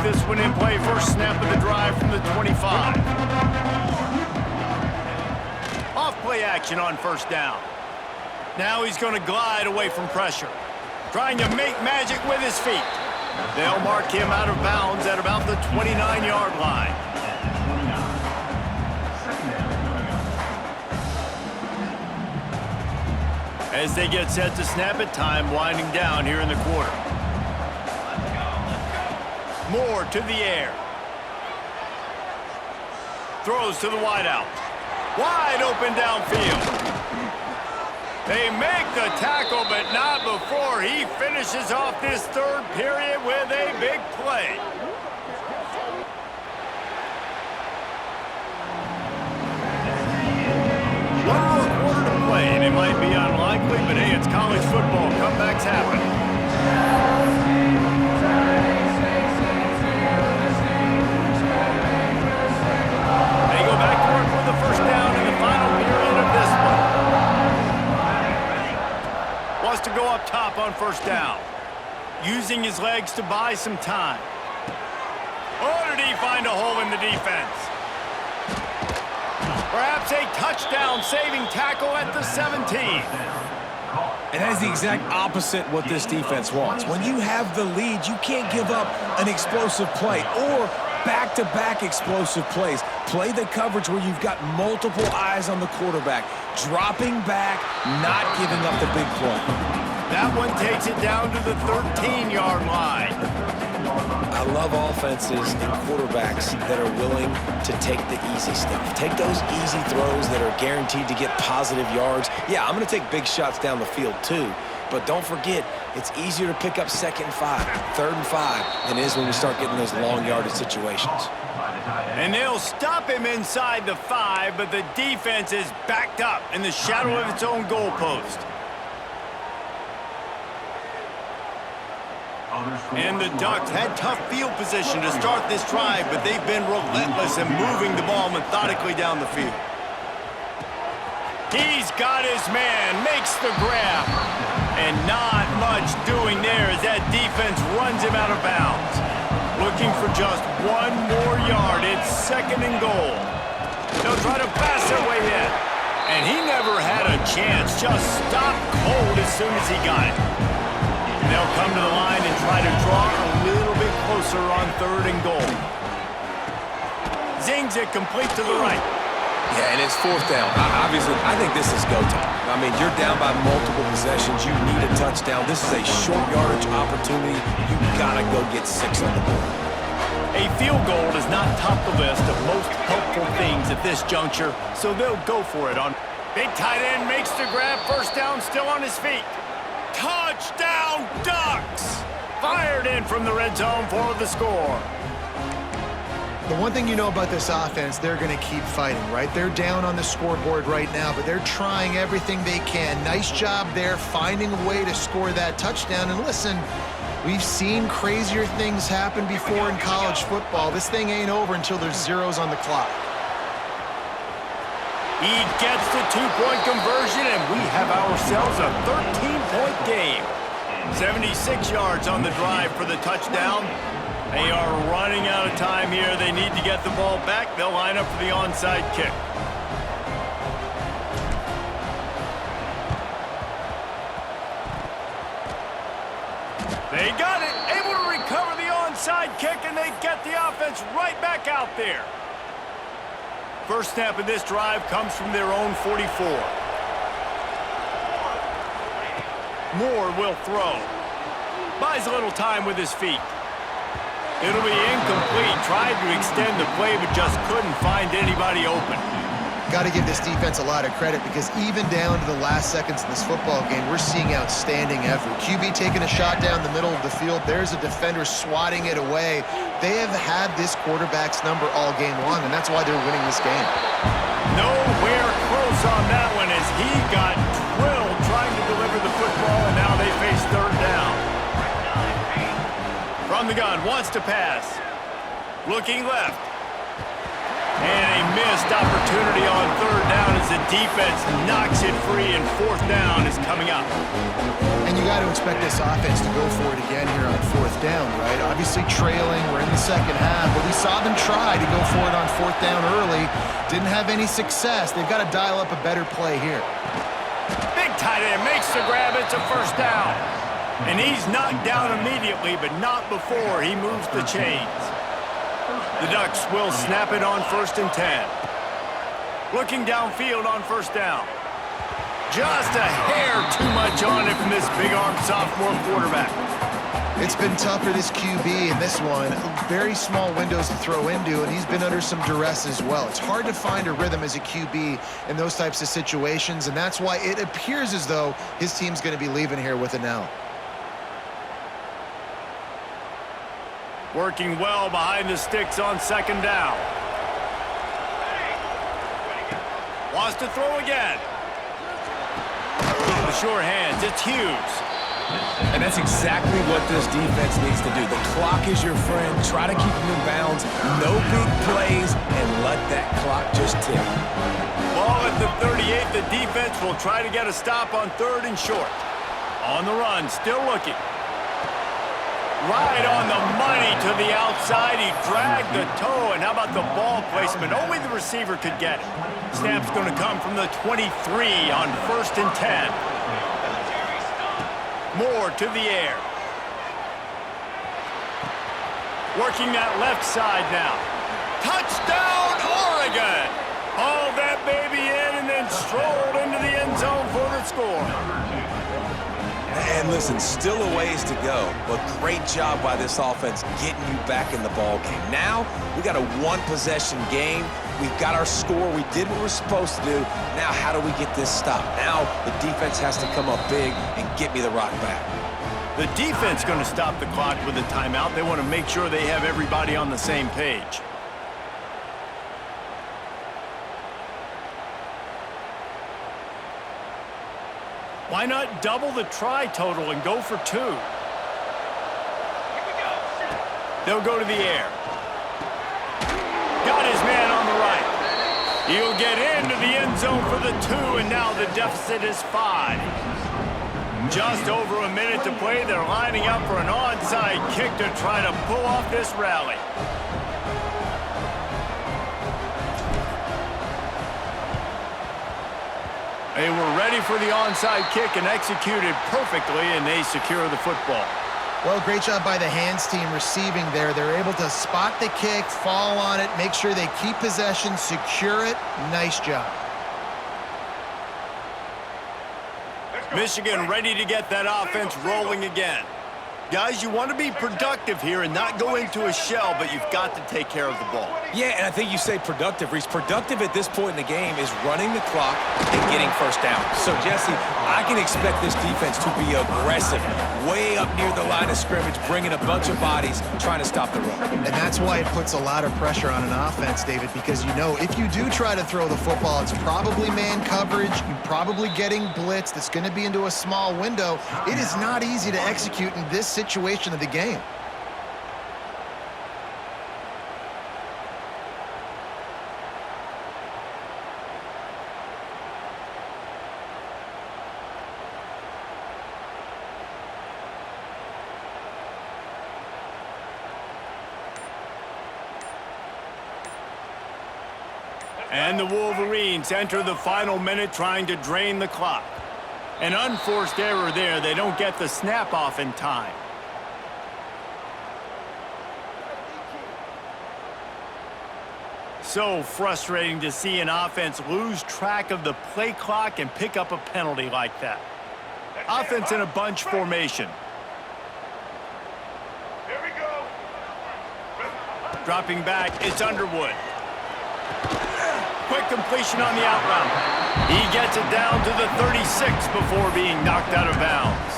this one in play. First snap of the drive from the 25. Off play action on first down. Now he's going to glide away from pressure. Trying to make magic with his feet. They'll mark him out of bounds at about the 29-yard line. As they get set to snap it, time winding down here in the quarter. Moore to the air. Throws to the wideout. Wide open downfield. They make the tackle, but not before he finishes off this third period with a big play. One more quarter to play, and it might be unlikely, but hey, it's college football. Comebacks happen. They go back to work with the first down in the final period of this one. Wants to go up top on first down. Using his legs to buy some time. Oh, did he find a hole in the defense? Perhaps a touchdown-saving tackle at the 17. And that is the exact opposite what this defense wants. When you have the lead, you can't give up an explosive play or back-to-back explosive plays. Play the coverage where you've got multiple eyes on the quarterback. Dropping back, not giving up the big play. That one takes it down to the 13-yard line. I love offenses and quarterbacks that are willing to take the easy stuff. Take those easy throws that are guaranteed to get positive yards. Yeah, I'm going to take big shots down the field too. But don't forget, it's easier to pick up 2nd and 5, 3rd and 5 than it is when we start getting those long yardage situations. And they'll stop him inside the 5, but the defense is backed up in the shadow of its own goalpost. And the Ducks had tough field position to start this drive, but they've been relentless in moving the ball methodically down the field. He's got his man, makes the grab. And not much doing there as that defense runs him out of bounds. Looking for just one more yard. It's 2nd and goal. They'll try to pass their way in. And he never had a chance. Just stopped cold as soon as he got it. And they'll come to the line and try to draw a little bit closer on 3rd and goal. Zings it complete to the right. Yeah, and it's 4th down. Obviously, I think this is go time. I mean, you're down by multiple possessions. You need a touchdown. This is a short yardage opportunity. You got to go get 6 on the board. A field goal does not top the list of most helpful things at this juncture, so they'll go for it on. Big tight end makes the grab. First down, still on his feet. Touchdown, Ducks! Fired in from the red zone for the score. The one thing you know about this offense, they're going to keep fighting, right? They're down on the scoreboard right now, but they're trying everything they can. Nice job there, finding a way to score that touchdown. And listen, we've seen crazier things happen before in college football. This thing ain't over until there's zeros on the clock. He gets the 2-point conversion, and we have ourselves a 13-point game. 76 yards on the drive for the touchdown. They are running out of time here. They need to get the ball back. They'll line up for the onside kick. They got it. Able to recover the onside kick, and they get the offense right back out there. First snap of this drive comes from their own 44. Moore will throw. Buys a little time with his feet. It'll be incomplete. Tried to extend the play, but just couldn't find anybody open. Got to give this defense a lot of credit because even down to the last seconds of this football game, we're seeing outstanding effort. QB taking a shot down the middle of the field. There's a defender swatting it away. They have had this quarterback's number all game long, and that's why they're winning this game. Nowhere close on that one as he got drilled trying to deliver the football, and now they face 3rd down. From the gun, wants to pass. Looking left. And a missed opportunity on third down as the defense knocks it free, and fourth down is coming up. And you got to expect this offense to go for it again here on fourth down, right? Obviously trailing, we're in the second half, but we saw them try to go for it on fourth down early. Didn't have any success. They've got to dial up a better play here. Big tight end makes the grab. It's a first down. And he's knocked down immediately, but not before he moves the chains. The Ducks will snap it on 1st and 10. Looking downfield on first down. Just a hair too much on it from this big-armed sophomore quarterback. It's been tough for this QB in this one. Very small windows to throw into, and he's been under some duress as well. It's hard to find a rhythm as a QB in those types of situations, and that's why it appears as though his team's going to be leaving here with an L. Working well behind the sticks on second down. Wants to throw again. The sure hands, it's Hughes. And that's exactly what this defense needs to do. The clock is your friend. Try to keep them in bounds. No big plays, and let that clock just tick. Ball at the 38. The defense will try to get a stop on third and short. On the run, still looking. Right on the money to the outside. He dragged the toe, and how about the ball placement? Only the receiver could get it. Snap's going to come from the 23 on 1st and 10. Moore to the air. Working that left side now. Touchdown, Oregon! Hauled that baby in and then strolled into the end zone for the score. And listen, still a ways to go, but great job by this offense getting you back in the ball game. Now, we got a one-possession game. We've got our score. We did what we're supposed to do. Now, how do we get this stopped? Now, the defense has to come up big and get me the rock back. The defense going to stop the clock with a timeout. They want to make sure they have everybody on the same page. Why not double the try total and go for 2? They'll go to the air. Got his man on the right. He'll get into the end zone for the 2, and now the deficit is 5. Just over a minute to play. They're lining up for an onside kick to try to pull off this rally. They were ready for the onside kick and executed perfectly, and they secure the football. Well, great job by the hands team receiving there. They're able to spot the kick, fall on it, make sure they keep possession, secure it. Nice job. Michigan ready to get that offense rolling again. Guys, you want to be productive here and not go into a shell, but you've got to take care of the ball. Yeah, and I think you say productive, Reese. Productive at this point in the game is running the clock and getting first down. So, Jesse, I can expect this defense to be aggressive, way up near the line of scrimmage, bringing a bunch of bodies, trying to stop the run. And that's why it puts a lot of pressure on an offense, David, because you know if you do try to throw the football, it's probably man coverage, you're probably getting blitzed, it's going to be into a small window. It is not easy to execute in this situation of the game. And the Wolverines enter the final minute trying to drain the clock. An unforced error there. They don't get the snap off in time. So frustrating to see an offense lose track of the play clock and pick up a penalty like that. Offense in a bunch formation. Here we go. Dropping back, it's Underwood. Quick completion on the out route. He gets it down to the 36 before being knocked out of bounds.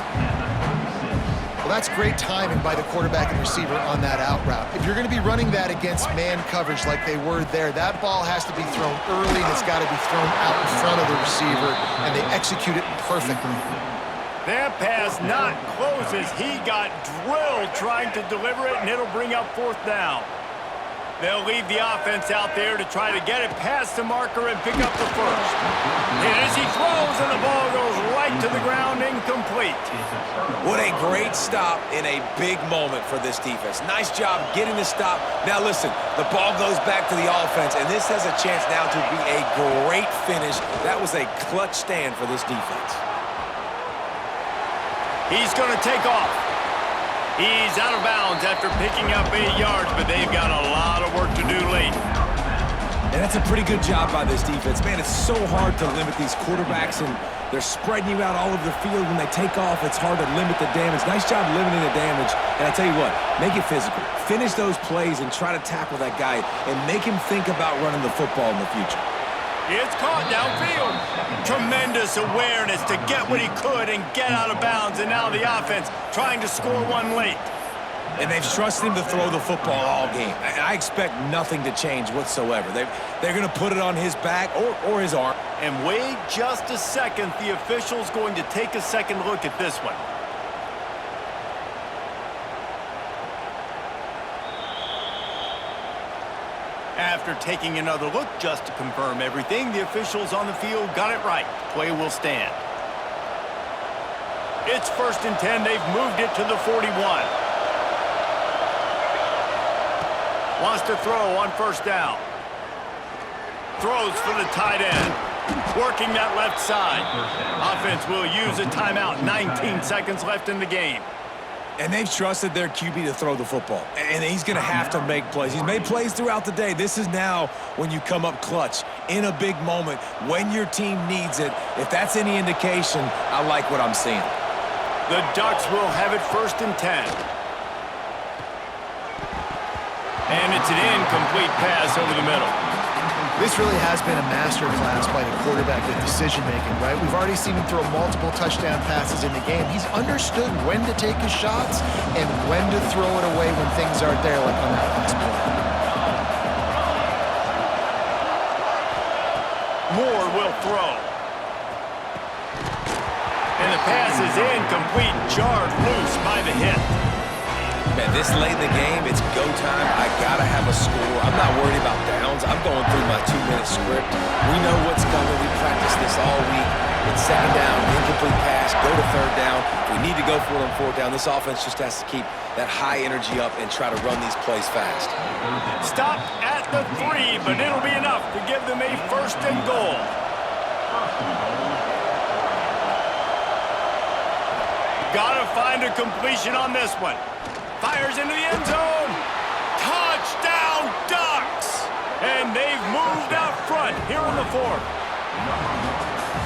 Well, that's great timing by the quarterback and receiver on that out route. If you're going to be running that against man coverage like they were there, that ball has to be thrown early and it's got to be thrown out in front of the receiver, and they execute it perfectly. That pass not close as he got drilled trying to deliver it, and it'll bring up fourth down. They'll leave the offense out there to try to get it past the marker and pick up the first. And as he throws, and the ball goes right to the ground, incomplete. What a great stop in a big moment for this defense. Nice job getting the stop. Now listen, the ball goes back to the offense, and this has a chance now to be a great finish. That was a clutch stand for this defense. He's going to take off. He's out of bounds after picking up 8 yards, but they've got a lot of work to do late. And that's a pretty good job by this defense. Man, it's so hard to limit these quarterbacks, and they're spreading you out all over the field. When they take off, it's hard to limit the damage. Nice job limiting the damage. And I tell you what, make it physical. Finish those plays and try to tackle that guy and make him think about running the football in the future. It's caught downfield. Tremendous awareness to get what he could and get out of bounds. And now the offense trying to score one late. And they've trusted him to throw the football all game. I expect nothing to change whatsoever. They're going to put it on his back or his arm. And wait just a second. The official's going to take a second look at this one. After taking another look just to confirm everything, the officials on the field got it right. Play will stand. It's 1st and 10. They've moved it to the 41. Wants to throw on 1st down. Throws for the tight end. Working that left side. Offense will use a timeout. 19 seconds left in the game. And they've trusted their QB to throw the football. And he's going to have to make plays. He's made plays throughout the day. This is now when you come up clutch in a big moment when your team needs it. If that's any indication, I like what I'm seeing. The Ducks will have it 1st and 10. And it's an incomplete pass over the middle. This really has been a masterclass by the quarterback with decision-making, right? We've already seen him throw multiple touchdown passes in the game. He's understood when to take his shots and when to throw it away when things aren't there, like on that last play. Moore will throw. And the pass is incomplete, jarred loose by the hit. Man, this late in the game, it's go time. I got to have a score. I'm not worried about downs. I'm going through my 2-minute script. We know what's coming. We practiced this all week. It's 2nd down, incomplete pass, go to 3rd down. If we need to go for it on 4th down, this offense just has to keep that high energy up and try to run these plays fast. Stop at the 3, but it'll be enough to give them a 1st and goal. Gotta find a completion on this one. Fires into the end zone. Touchdown, Ducks! And they've moved out front here in the 4th.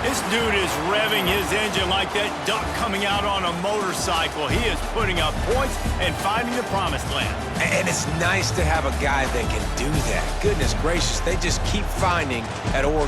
This dude is revving his engine like that duck coming out on a motorcycle. He is putting up points and finding the promised land. And it's nice to have a guy that can do that. Goodness gracious, they just keep finding at Oregon.